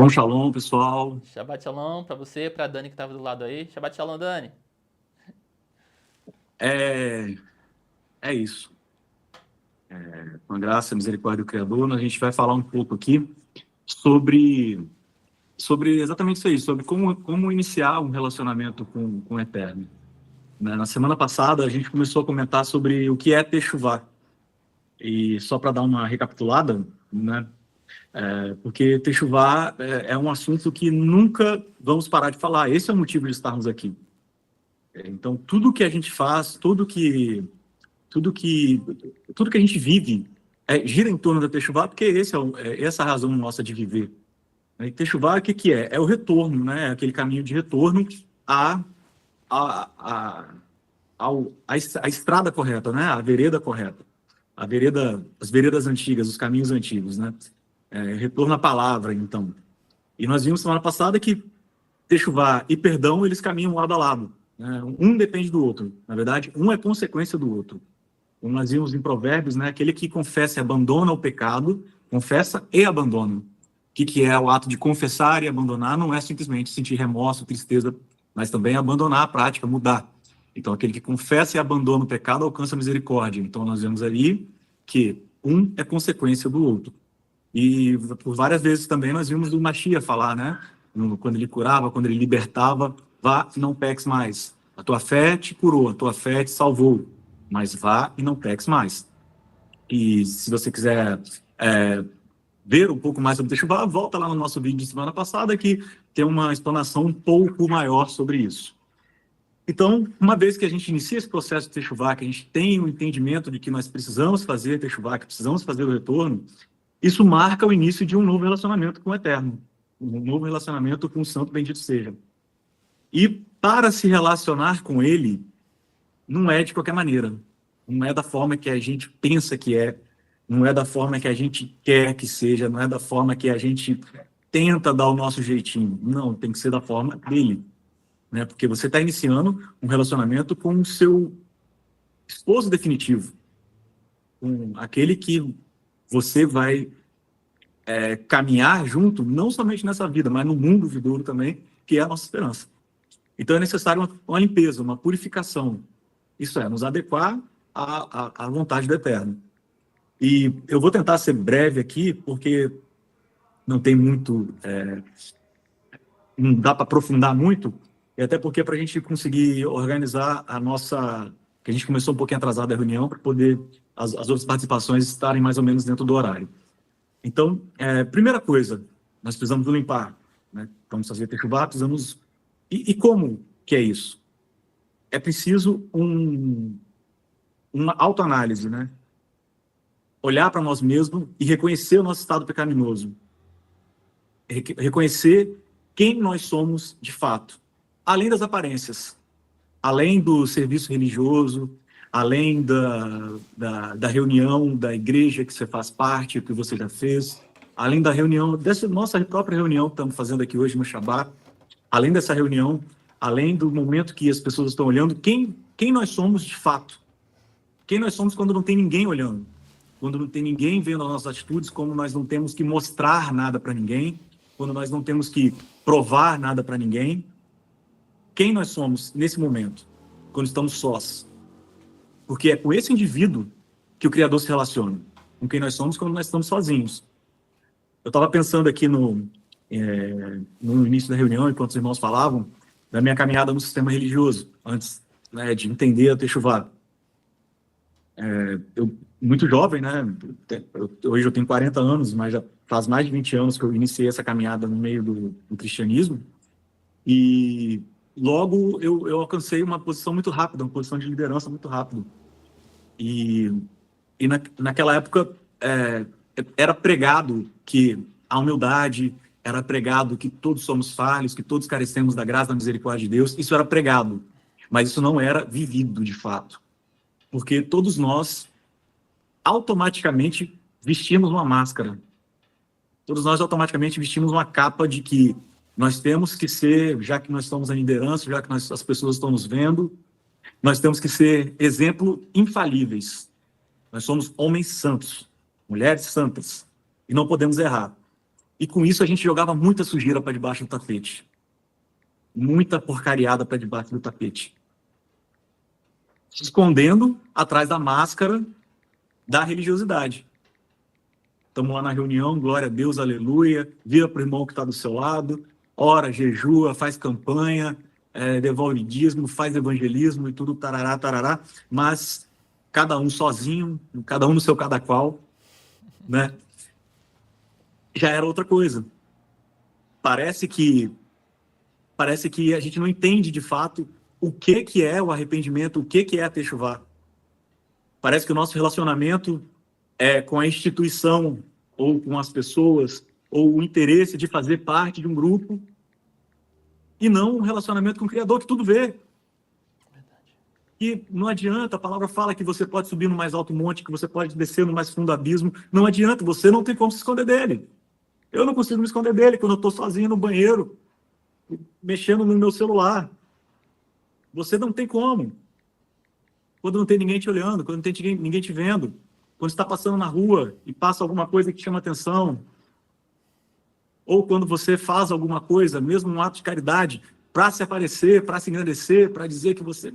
Shalom, shalom, pessoal. Shabbat Shalom pra você, pra Dani que tava do lado aí. Shabbat Shalom, Dani. É, é isso. Com a graça e misericórdia do Criador, a gente vai falar um pouco aqui sobre, sobre exatamente isso aí, sobre como iniciar um relacionamento com o Eterno. Né? Na semana passada, a gente começou a comentar sobre o que é Teshuvá. E só para dar uma recapitulada, né? Porque Teshuvá é um assunto que nunca vamos parar de falar. Esse é o motivo de estarmos aqui. Então, tudo que a gente faz, tudo que tudo que a gente vive gira em torno da Techuvá, porque essa é a razão nossa de viver. E Techuvá, o que que é? É o retorno, né? É aquele caminho de retorno à, à, à, à estrada correta, né? A vereda correta. As veredas antigas, os caminhos antigos, né? Retorno à palavra, então. E nós vimos semana passada que Techuvá e perdão, eles caminham lado a lado, né? Um depende do outro. Na verdade, um é consequência do outro. Como nós vimos em Provérbios, né? Aquele que confessa e abandona o pecado, confessa e abandona. O que é o ato de confessar e abandonar? Não é simplesmente sentir remorso, tristeza, mas também abandonar a prática, mudar. Então, aquele que confessa e abandona o pecado alcança a misericórdia. Então, nós vemos ali que um é consequência do outro. E por várias vezes também nós vimos o Mashiach falar, né? Quando ele curava, quando ele libertava, vá e não peques mais. A tua fé te curou, a tua fé te salvou, mas vá e não peques mais. E se você quiser ver um pouco mais sobre Teshuvah, volta lá no nosso vídeo de semana passada que tem uma explanação um pouco maior sobre isso. Então, uma vez que a gente inicia esse processo de Teshuvah, que a gente tem o entendimento de que nós precisamos fazer Teshuvah, que precisamos fazer o retorno, isso marca o início de um novo relacionamento com o Eterno, um novo relacionamento com o Santo Bendito seja. E para se relacionar com Ele, não é de qualquer maneira, não é da forma que a gente pensa que é, não é da forma que a gente quer que seja, não é da forma que a gente tenta dar o nosso jeitinho. Não, tem que ser da forma dele, né? Porque você está iniciando um relacionamento com o seu esposo definitivo, com aquele que você vai caminhar junto, não somente nessa vida, mas no mundo vindouro também, que é a nossa esperança. Então é necessário uma limpeza, uma purificação. Isso é, nos adequar à vontade do Eterno. E eu vou tentar ser breve aqui, porque não tem muito, não dá para aprofundar muito, e até porque para a gente conseguir organizar a nossa, que a gente começou um pouquinho atrasado a reunião, para poder as outras participações estarem mais ou menos dentro do horário. Então, primeira coisa, nós precisamos limpar, né? Vamos fazer techuvá, precisamos... E como que é isso? É preciso uma autoanálise, né? Olhar para nós mesmos e reconhecer o nosso estado pecaminoso. Reconhecer quem nós somos de fato. Além das aparências, além do serviço religioso, além da reunião da igreja que você faz parte, que você já fez, além da reunião, dessa nossa própria reunião que estamos fazendo aqui hoje no Shabat, além dessa reunião, além do momento que as pessoas estão olhando, quem nós somos de fato. Quem nós somos quando não tem ninguém olhando. Quando não tem ninguém vendo as nossas atitudes, quando nós não temos que mostrar nada para ninguém, quando nós não temos que provar nada para ninguém. Quem nós somos nesse momento, quando estamos sós. Porque é com esse indivíduo que o Criador se relaciona, com quem nós somos quando nós estamos sozinhos. Eu estava pensando aqui no início da reunião, enquanto os irmãos falavam, da minha caminhada no sistema religioso, antes, né, de entender a Techuvá. Eu, muito jovem, né? Hoje eu tenho 40 anos, mas já faz mais de 20 anos que eu iniciei essa caminhada no meio do cristianismo. E logo eu alcancei uma posição muito rápida, uma posição de liderança muito rápida. E naquela época era pregado que a humildade, era pregado que todos somos falhos, que todos carecemos da graça e da misericórdia de Deus. Isso era pregado, mas isso não era vivido de fato. Porque todos nós automaticamente vestimos uma máscara. Todos nós automaticamente vestimos uma capa de que nós temos que ser, já que nós estamos em liderança, já que as pessoas estão nos vendo, nós temos que ser exemplo infalíveis. Nós somos homens santos, mulheres santas, e não podemos errar. E com isso a gente jogava muita sujeira para debaixo do tapete. Muita porcariada para debaixo do tapete. Se escondendo atrás da máscara da religiosidade. Estamos lá na reunião, glória a Deus, aleluia, vira para o irmão que está do seu lado, ora, jejua, faz campanha, devolve dízimo, faz evangelismo e tudo, tarará, tarará, mas cada um sozinho, cada um no seu cada qual, né? Já era outra coisa. Parece que a gente não entende de fato o que é o arrependimento, o que é a techuvá. Parece que o nosso relacionamento é com a instituição, ou com as pessoas, ou o interesse de fazer parte de um grupo, e não um relacionamento com o Criador, que tudo vê. E não adianta, a palavra fala que você pode subir no mais alto monte, que você pode descer no mais fundo abismo. Não adianta, você não tem como se esconder dele. Eu não consigo me esconder dele quando eu estou sozinho no banheiro, mexendo no meu celular. Você não tem como. Quando não tem ninguém te olhando, quando não tem ninguém te vendo, quando está passando na rua e passa alguma coisa que te chama atenção, ou quando você faz alguma coisa, mesmo um ato de caridade, para se aparecer, para se engrandecer, para dizer que você...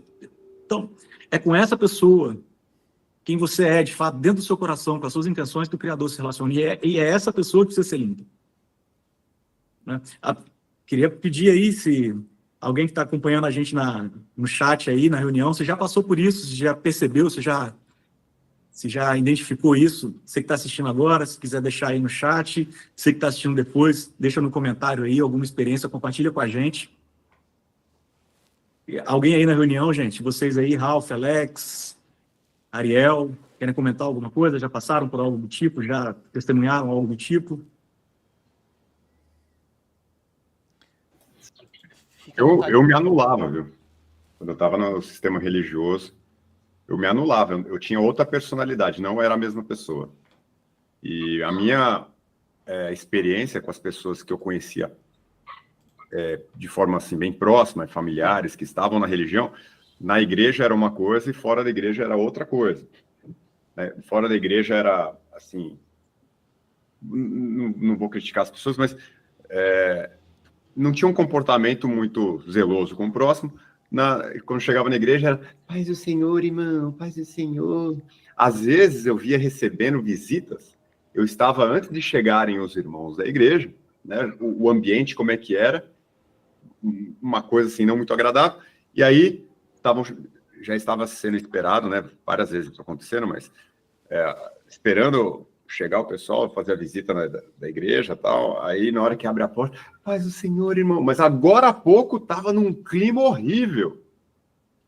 Então, é com essa pessoa, quem você é, de fato, dentro do seu coração, com as suas intenções, que o Criador se relaciona. E é essa pessoa que precisa ser limpa. Né? Queria pedir aí, se alguém que está acompanhando a gente no chat aí, na reunião, você já passou por isso, você já percebeu, você já identificou isso? Você que está assistindo agora, se quiser deixar aí no chat, você que está assistindo depois, deixa no comentário aí alguma experiência, compartilha com a gente. Alguém aí na reunião, gente? Vocês aí, Ralph, Alex, Ariel, querem comentar alguma coisa? Já passaram por algo do tipo? Já testemunharam algo do tipo? Eu me anulava, viu? Quando eu estava no sistema religioso, eu me anulava. Eu tinha outra personalidade, não era a mesma pessoa. E a minha experiência com as pessoas que eu conhecia de forma assim bem próxima, familiares que estavam na religião, na igreja era uma coisa e fora da igreja era outra coisa. Fora da igreja era assim, não vou criticar as pessoas, mas não tinha um comportamento muito zeloso com o próximo. Quando chegava na igreja era paz do Senhor, irmão, paz do Senhor. Às vezes eu via recebendo visitas, eu estava antes de chegarem os irmãos da igreja, né, o ambiente como é que era, uma coisa assim não muito agradável, e aí já estava sendo esperado, né, várias vezes isso acontecendo, mas esperando chegar o pessoal, fazer a visita da igreja e tal, aí na hora que abre a porta, paz do Senhor, irmão, mas agora há pouco estava num clima horrível,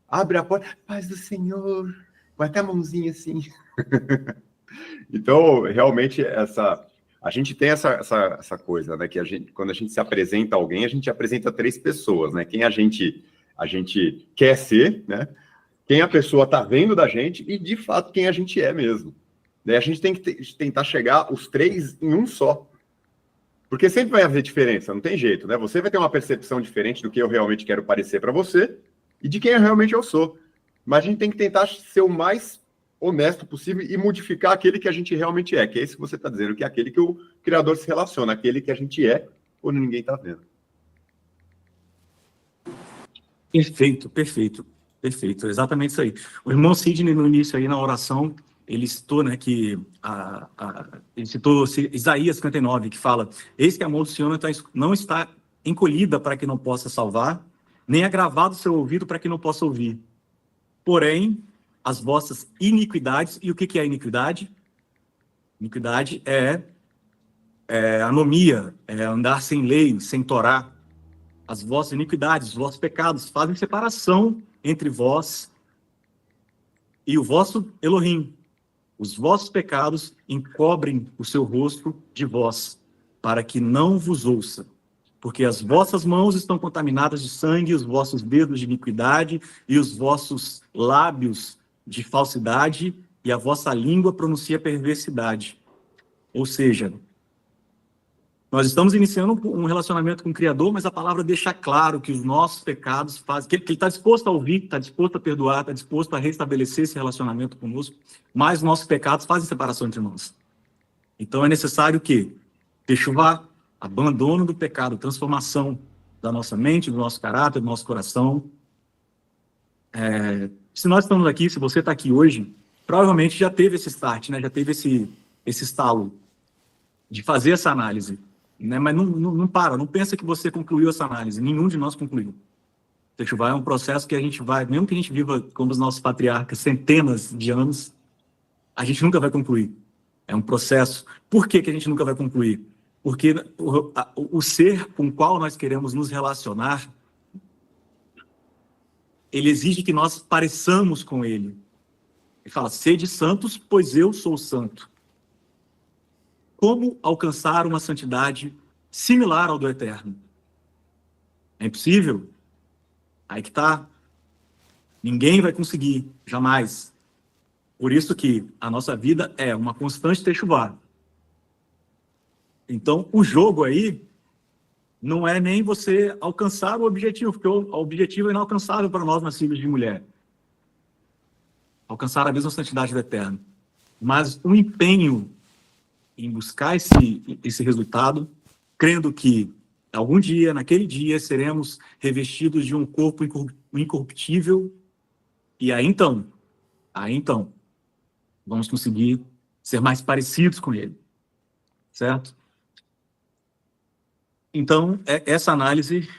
abre a porta, paz do Senhor, vai até a mãozinha assim. Então, realmente, a gente tem essa coisa, né, que quando a gente se apresenta a alguém, a gente apresenta 3 pessoas, né, quem a gente quer ser, né, quem a pessoa está vendo da gente e, de fato, quem a gente é mesmo. Daí a gente tem que tentar chegar os 3 em um só. Porque sempre vai haver diferença, não tem jeito, né? Você vai ter uma percepção diferente do que eu realmente quero parecer para você e de quem eu sou. Mas a gente tem que tentar ser o mais honesto possível e modificar aquele que a gente realmente é, que é isso que você está dizendo, que é aquele que o Criador se relaciona, aquele que a gente é quando ninguém está vendo. Perfeito, perfeito, perfeito, exatamente isso aí. O irmão Sidney, no início aí, na oração, ele citou, né, que ele citou Isaías 59, que fala: eis que a mão do Senhor não está encolhida para que não possa salvar, nem agravado o seu ouvido para que não possa ouvir. Porém, as vossas iniquidades, e o que é iniquidade? Iniquidade é anomia, é andar sem lei, sem Torá. As vossas iniquidades, os vossos pecados fazem separação entre vós e o vosso Elohim. Os vossos pecados encobrem o seu rosto de vós, para que não vos ouça. Porque as vossas mãos estão contaminadas de sangue, os vossos dedos de iniquidade, e os vossos lábios de falsidade, e a vossa língua pronuncia perversidade. Ou seja, nós estamos iniciando um relacionamento com o Criador, mas a palavra deixa claro que os nossos pecados fazem, que ele está disposto a ouvir, está disposto a perdoar, está disposto a restabelecer esse relacionamento conosco, mas nossos pecados fazem separação entre nós. Então é necessário que techuvá, abandono do pecado, transformação da nossa mente, do nosso caráter, do nosso coração. Se nós estamos aqui, se você está aqui hoje, provavelmente já teve esse start, né? Já teve esse estalo de fazer essa análise, né? Mas não para, não pensa que você concluiu essa análise, nenhum de nós concluiu. Techuvá é um processo que a gente vai, mesmo que a gente viva como os nossos patriarcas centenas de anos, a gente nunca vai concluir. É um processo. Por que a gente nunca vai concluir? Porque o ser com o qual nós queremos nos relacionar, ele exige que nós pareçamos com ele. Ele fala, sede santos, pois eu sou santo. Como alcançar uma santidade similar ao do Eterno? É impossível? Aí que tá. Ninguém vai conseguir, jamais. Por isso que a nossa vida é uma constante techuvá. Então, o jogo aí não é nem você alcançar o objetivo, porque o objetivo é inalcançável para nós, nascidos de mulher. Alcançar a mesma santidade do Eterno. Mas o empenho em buscar esse resultado, crendo que algum dia, naquele dia, seremos revestidos de um corpo incorruptível, e aí então, vamos conseguir ser mais parecidos com ele, certo? Então, essa análise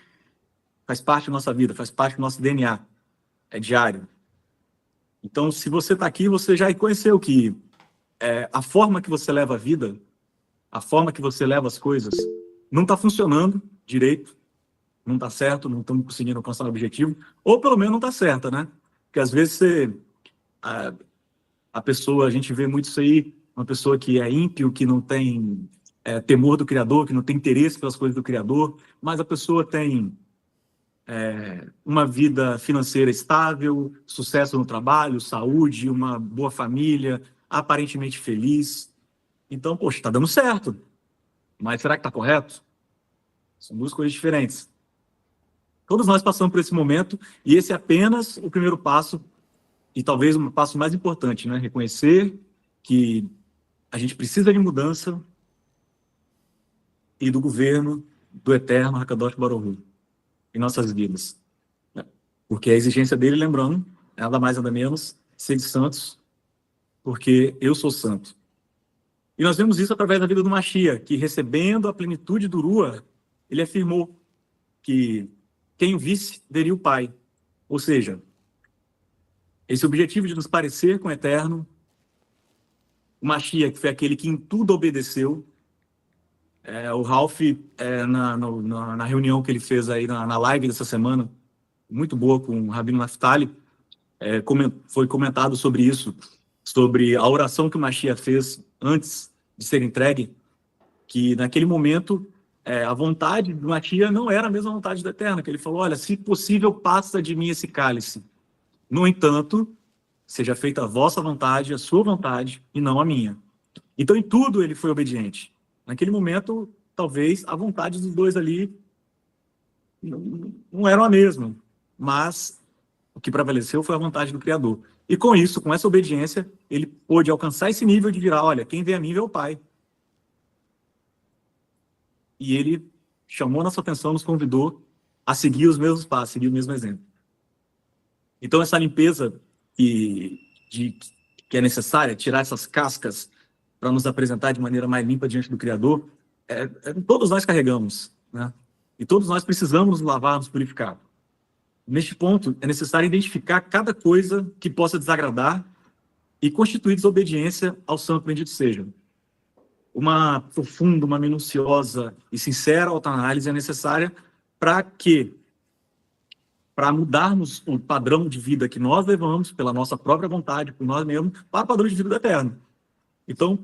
faz parte da nossa vida, faz parte do nosso DNA, é diário. Então, se você está aqui, você já reconheceu que a forma que você leva a vida, a forma que você leva as coisas, não está funcionando direito, não está certo, não estamos conseguindo alcançar o objetivo, ou pelo menos não está certa, né? Porque às vezes a pessoa, a gente vê muito isso aí, uma pessoa que é ímpio, que não tem temor do Criador, que não tem interesse pelas coisas do Criador, mas a pessoa tem uma vida financeira estável, sucesso no trabalho, saúde, uma boa família, aparentemente feliz. Então, poxa, está dando certo. Mas será que está correto? São duas coisas diferentes. Todos nós passamos por esse momento, e esse é apenas o primeiro passo, e talvez um passo mais importante, né? Reconhecer que a gente precisa de mudança e do governo do Eterno Hakadosh Baruch Hu em nossas vidas. Porque a exigência dele, lembrando, nada mais nada menos, ser santos, porque eu sou santo. E nós vemos isso através da vida do Mashiach, que recebendo a plenitude do Ruach, ele afirmou que quem o visse veria o Pai. Ou seja, esse objetivo de nos parecer com o Eterno, o Mashiach, que foi aquele que em tudo obedeceu. O Ralph, na reunião que ele fez aí na live dessa semana, muito boa com o Rabino Naftali, foi comentado sobre isso, sobre a oração que o Mashiach fez antes de ser entregue, que naquele momento a vontade do Mashiach não era a mesma vontade do Eterno, que ele falou, olha, se possível, passa de mim esse cálice. No entanto, seja feita a vossa vontade, a sua vontade, e não a minha. Então, em tudo ele foi obediente. Naquele momento, talvez, a vontade dos dois ali não eram a mesma, mas o que prevaleceu foi a vontade do Criador. E com isso, com essa obediência, ele pôde alcançar esse nível de virar, olha, quem vê a mim vê o Pai. E ele chamou nossa atenção, nos convidou a seguir os mesmos passos, seguir o mesmo exemplo. Então, essa limpeza que é necessária, tirar essas cascas para nos apresentar de maneira mais limpa diante do Criador, todos nós carregamos, né? E todos nós precisamos nos lavar, nos purificar. Neste ponto, é necessário identificar cada coisa que possa desagradar e constituir desobediência ao Santo Bendito seja. Uma profunda, uma minuciosa e sincera autoanálise é necessária para mudarmos o padrão de vida que nós levamos, pela nossa própria vontade, por nós mesmos, para o padrão de vida do Eterno. Então,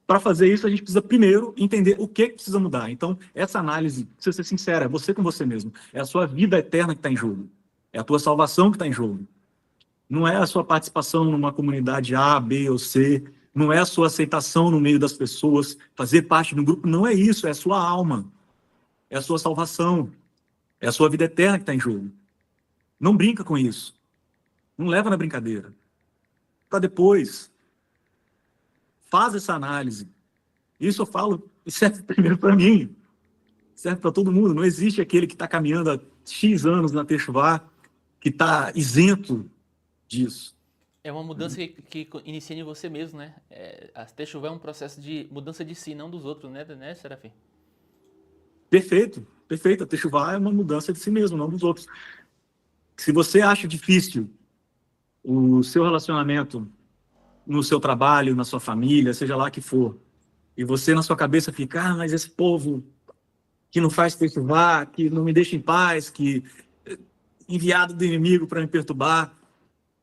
para fazer isso, a gente precisa primeiro entender o que precisa mudar. Então, essa análise precisa ser sincera, é você com você mesmo. É a sua vida eterna que está em jogo. É a tua salvação que está em jogo. Não é a sua participação numa comunidade A, B ou C. Não é a sua aceitação no meio das pessoas, fazer parte de um grupo. Não é isso, é a sua alma. É a sua salvação. É a sua vida eterna que está em jogo. Não brinca com isso. Não leva na brincadeira. Para depois. Faz essa análise. Isso eu falo, isso é primeiro para mim. serve para todo mundo. Não existe aquele que está caminhando há X anos na Techuvá que está isento disso. É uma mudança que inicia em você mesmo, né? A Techuvá é um processo de mudança de si, não dos outros, né, Serafim? Perfeito, perfeito. A Techuvá é uma mudança de si mesmo, não dos outros. Se você acha difícil o seu relacionamento no seu trabalho, na sua família, seja lá que for, e você na sua cabeça fica, mas esse povo que não faz Techuvá, que não me deixa em paz, que enviado do inimigo para me perturbar,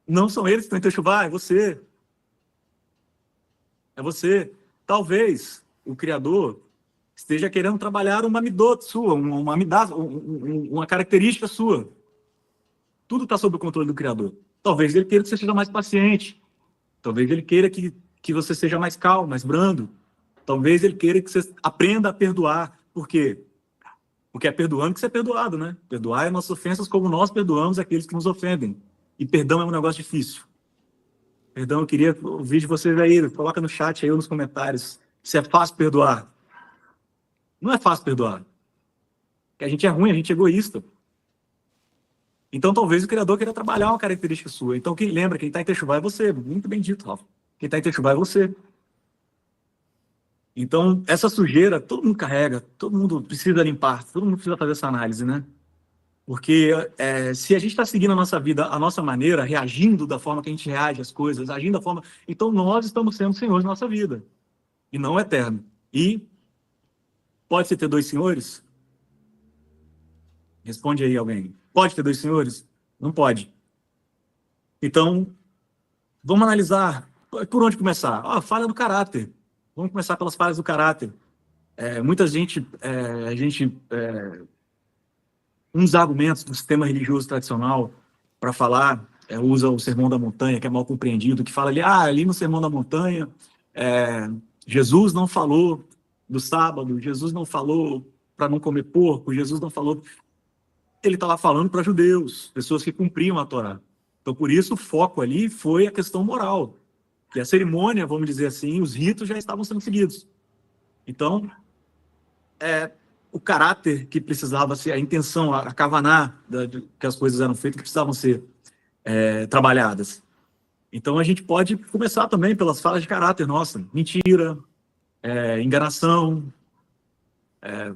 não são eles que estão em Techuvá, é você. É você. Talvez o Criador esteja querendo trabalhar uma midot sua, uma característica sua. Tudo está sob o controle do Criador. Talvez ele queira que você seja mais paciente. Talvez ele queira que você seja mais calmo, mais brando. Talvez ele queira que você aprenda a perdoar. Por quê? Porque é perdoando que você é perdoado, né? Perdoar as nossas ofensas como nós perdoamos aqueles que nos ofendem. E perdão é um negócio difícil. Perdão, eu queria ouvir de vocês aí. Coloca no chat aí ou nos comentários se é fácil perdoar. Não é fácil perdoar. Porque a gente é ruim, a gente é egoísta. Então, talvez o Criador queira trabalhar uma característica sua. Então, quem lembra, quem está em Techuvá é você. Muito bem dito, Rafa. Quem está em Techuvá é você. Então, essa sujeira, todo mundo carrega, todo mundo precisa limpar, todo mundo precisa fazer essa análise, né? Porque se a gente está seguindo a nossa vida, a nossa maneira, reagindo da forma que a gente reage às coisas, agindo da forma... Então, nós estamos sendo senhores da nossa vida. E não eterno. E pode-se ter dois senhores? Responde aí alguém. Pode ter dois senhores? Não pode. Então, vamos analisar. Por onde começar? Falha do caráter. Vamos começar pelas falhas do caráter. Muita gente... um dos argumentos do sistema religioso tradicional para falar, usa o Sermão da Montanha, que é mal compreendido, que fala ali no Sermão da Montanha, Jesus não falou do sábado, Jesus não falou para não comer porco, Jesus não falou... Ele estava falando para judeus, pessoas que cumpriam a Torá. Então, por isso, o foco ali foi a questão moral. Que a cerimônia, vamos dizer assim, os ritos já estavam sendo seguidos. Então, o caráter que precisava ser, a intenção, a kavaná, que as coisas eram feitas, que precisavam ser trabalhadas. Então, a gente pode começar também pelas falhas de caráter nossa. Mentira, enganação,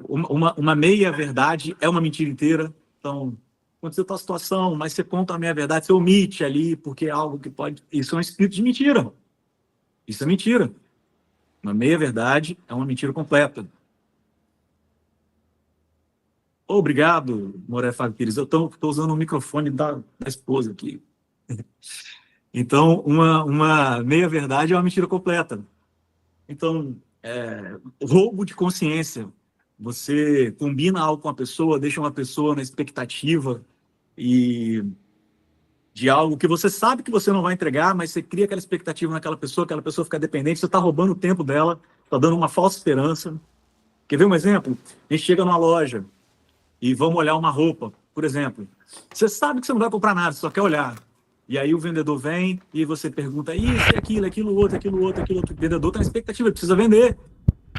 uma meia-verdade é uma mentira inteira. Então, aconteceu tal situação, mas você conta a meia-verdade, você omite ali, porque é algo que pode... Isso é um espírito de mentira. Isso é mentira. Uma meia-verdade é uma mentira completa. Obrigado, Moré Fábio Pires. Eu estou usando o microfone da esposa aqui. Então, uma meia-verdade é uma mentira completa. Então, roubo de consciência. Você combina algo com a pessoa, deixa uma pessoa na expectativa de algo que você sabe que você não vai entregar, mas você cria aquela expectativa naquela pessoa, aquela pessoa fica dependente, você está roubando o tempo dela, está dando uma falsa esperança. Quer ver um exemplo? A gente chega numa loja e vamos olhar uma roupa, por exemplo. Você sabe que você não vai comprar nada, você só quer olhar. E aí o vendedor vem e você pergunta isso, aquilo outro. O vendedor está na expectativa, ele precisa vender.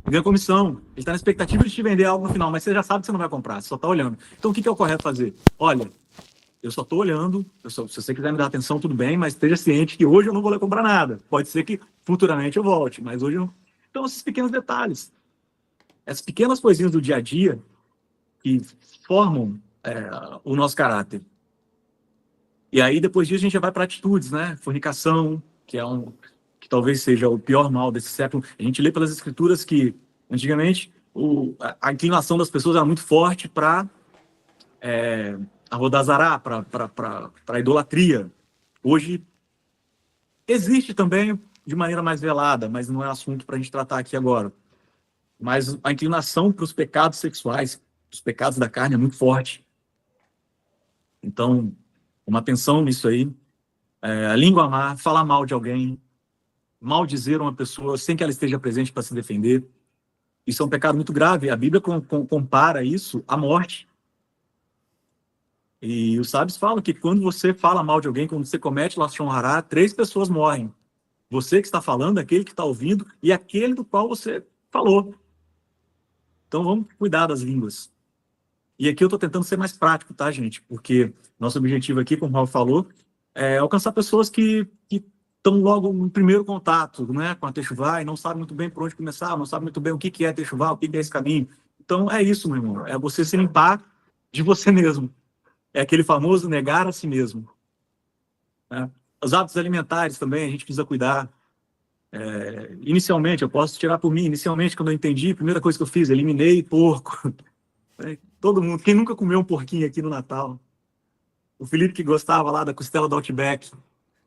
Ganha comissão. Ele está na expectativa de te vender algo no final, mas você já sabe que você não vai comprar, você só está olhando. Então, o que é o correto fazer? Olha, eu só estou olhando, se você quiser me dar atenção, tudo bem, mas esteja ciente que hoje eu não vou comprar nada. Pode ser que futuramente eu volte, mas hoje eu não. Então, esses pequenos detalhes, essas pequenas coisinhas do dia a dia que formam o nosso caráter. E aí, depois disso, a gente já vai para atitudes, né? Fornicação, que talvez seja o pior mal desse século. A gente lê pelas escrituras que, antigamente, a inclinação das pessoas era muito forte para a rodazará, para a idolatria. Hoje, existe também de maneira mais velada, mas não é assunto para a gente tratar aqui agora. Mas a inclinação para os pecados sexuais, os pecados da carne, é muito forte. Então, uma atenção nisso aí. A língua má, falar mal de alguém, maldizer uma pessoa sem que ela esteja presente para se defender. Isso é um pecado muito grave. A Bíblia compara isso à morte. E os sábios falam que quando você fala mal de alguém, quando você comete lashon hará, 3 pessoas morrem. Você que está falando, aquele que está ouvindo e aquele do qual você falou. Então, vamos cuidar das línguas. E aqui eu estou tentando ser mais prático, tá, gente? Porque nosso objetivo aqui, como o Ralf falou, é alcançar pessoas que estão logo no primeiro contato, né, com a Techuvá e não sabem muito bem por onde começar, não sabem muito bem o que é Techuvá, o que é esse caminho. Então, é isso, meu irmão. É você se limpar de você mesmo. É aquele famoso negar a si mesmo. Né? Os hábitos alimentares também, a gente precisa cuidar. Inicialmente, eu posso tirar por mim, inicialmente, quando eu entendi, a primeira coisa que eu fiz, eliminei porco. Todo mundo, quem nunca comeu um porquinho aqui no Natal? O Felipe que gostava lá da costela do Outback.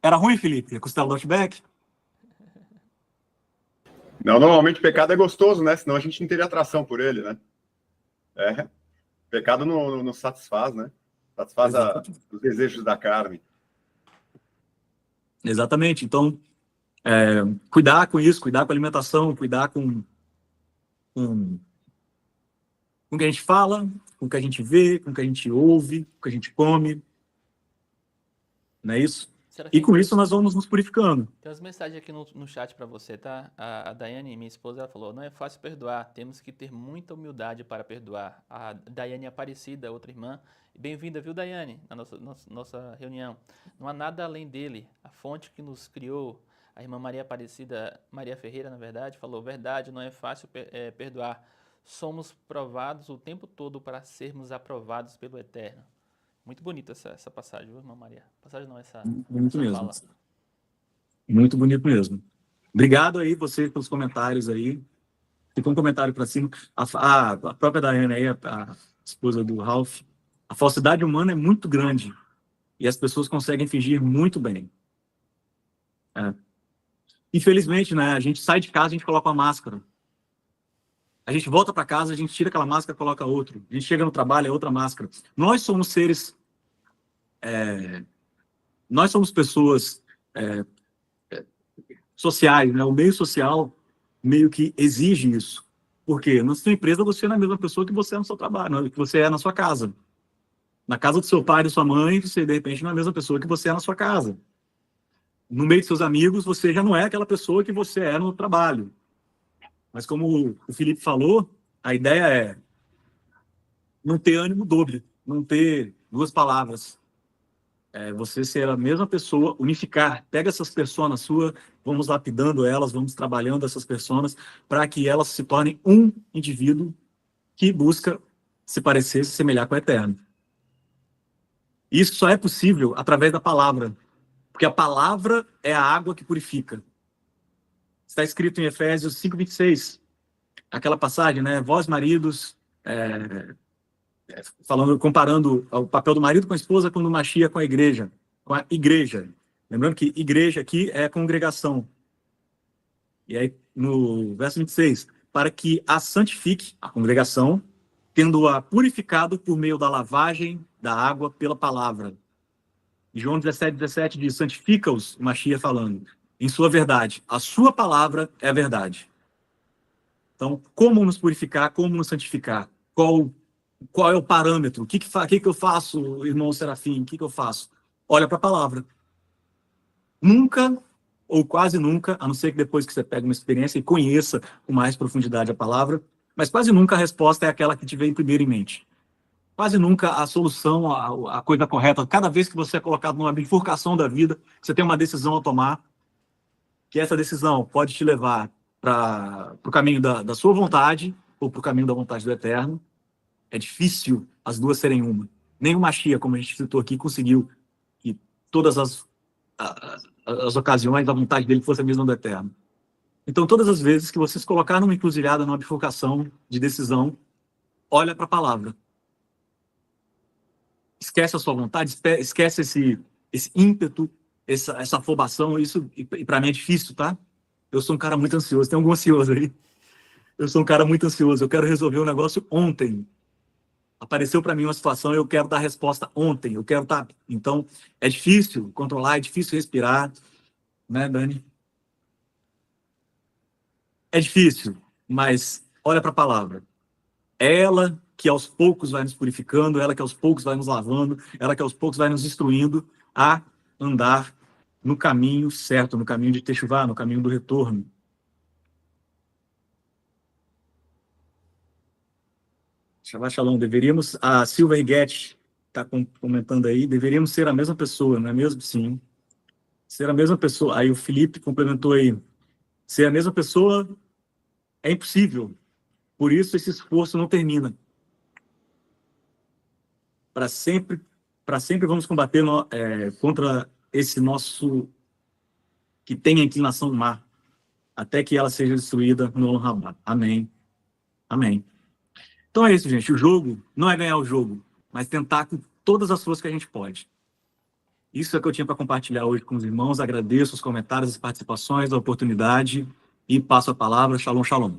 Era ruim, Felipe, a costela do Outback? Não, normalmente o pecado é gostoso, né? Senão a gente não teria atração por ele, né? O pecado não satisfaz, né? Satisfaz os desejos da carne. Exatamente. Então, cuidar com isso, cuidar com a alimentação, cuidar com o que a gente fala, com o que a gente vê, com o que a gente ouve, com o que a gente come. Não é isso? E com isso nós vamos nos purificando. Tem umas mensagens aqui no chat para você, tá? A Daiane, minha esposa, ela falou: não é fácil perdoar, temos que ter muita humildade para perdoar. A Daiane Aparecida, outra irmã, bem-vinda, viu, Daiane, na nossa reunião. Não há nada além dele, a fonte que nos criou. A irmã Maria Aparecida, Maria Ferreira, na verdade, falou: verdade, não é fácil perdoar. Somos provados o tempo todo para sermos aprovados pelo Eterno. Muito bonita essa passagem, viu, irmã Maria? Passagem não, essa mesmo. fala. Muito bonito mesmo. Obrigado aí, você, pelos comentários aí. Ficou um comentário para cima. A própria Daiane aí, a esposa do Ralf, a falsidade humana é muito grande. E as pessoas conseguem fingir muito bem. Infelizmente, né, a gente sai de casa, a gente coloca uma máscara. A gente volta para casa, a gente tira aquela máscara, coloca outra. A gente chega no trabalho, é outra máscara. Nós somos seres... nós somos pessoas sociais, né? O meio social meio que exige isso. Por quê? Na sua empresa, você não é a mesma pessoa que você é no seu trabalho, que você é na sua casa. Na casa do seu pai e da sua mãe, você, de repente, não é a mesma pessoa que você é na sua casa. No meio de seus amigos, você já não é aquela pessoa que você é no trabalho. Mas como o Felipe falou, a ideia é não ter ânimo doble, não ter duas palavras. Você ser a mesma pessoa, unificar. Pega essas pessoas suas, vamos lapidando elas, vamos trabalhando essas pessoas para que elas se tornem um indivíduo que busca se parecer, se semelhar com o Eterno. Isso só é possível através da palavra, porque a palavra é a água que purifica. Está escrito em Efésios 5:26, aquela passagem, né? Vós, maridos, comparando o papel do marido com a esposa, quando o Mashiach com a igreja. Lembrando que igreja aqui é congregação. E aí, no verso 26, para que a santifique, a congregação, tendo-a purificado por meio da lavagem da água pela palavra. E João 17:17 diz: santifica-os, o Mashiach falando, em sua verdade. A sua palavra é a verdade. Então, como nos purificar, como nos santificar? Qual é o parâmetro? O que eu faço, irmão Serafim? O que eu faço? Olha para a palavra. Nunca, ou quase nunca, a não ser que depois que você pega uma experiência e conheça com mais profundidade a palavra, mas quase nunca a resposta é aquela que te vem primeiro em mente. Quase nunca a solução, a coisa correta. Cada vez que você é colocado numa bifurcação da vida, você tem uma decisão a tomar, que essa decisão pode te levar para o caminho da sua vontade ou para o caminho da vontade do Eterno. É difícil as duas serem uma. Nem o Mashiach, como a gente citou aqui, conseguiu que todas as ocasiões a vontade dele fosse a mesma do Eterno. Então, todas as vezes que você se colocar numa encruzilhada, numa bifurcação de decisão, olha para a palavra. Esquece a sua vontade, esquece esse ímpeto, essa afobação. Isso, e para mim, é difícil, tá? Eu sou um cara muito ansioso. Tem algum ansioso aí? Eu sou um cara muito ansioso. Eu quero resolver um negócio ontem. Apareceu para mim uma situação, eu quero dar resposta ontem. Eu quero estar... Então, é difícil controlar, é difícil respirar. Né, Dani? É difícil, mas olha para a palavra. É ela que aos poucos vai nos purificando, ela que aos poucos vai nos lavando, ela que aos poucos vai nos instruindo a andar no caminho certo, no caminho de Techuvá, no caminho do retorno. Shabbat Shalom. Deveríamos, a Silva Iguete está comentando aí, deveríamos ser a mesma pessoa, não é mesmo? Sim. Ser a mesma pessoa. Aí o Felipe complementou aí. Ser a mesma pessoa é impossível. Por isso esse esforço não termina. Para sempre vamos combater contra esse nosso que tem a inclinação má, até que ela seja destruída no Olam Rabá. Amém. Amém. Então é isso, gente. O jogo não é ganhar o jogo, mas tentar com todas as forças que a gente pode. Isso é o que eu tinha para compartilhar hoje com os irmãos. Agradeço os comentários, as participações, a oportunidade e passo a palavra. Shalom, shalom.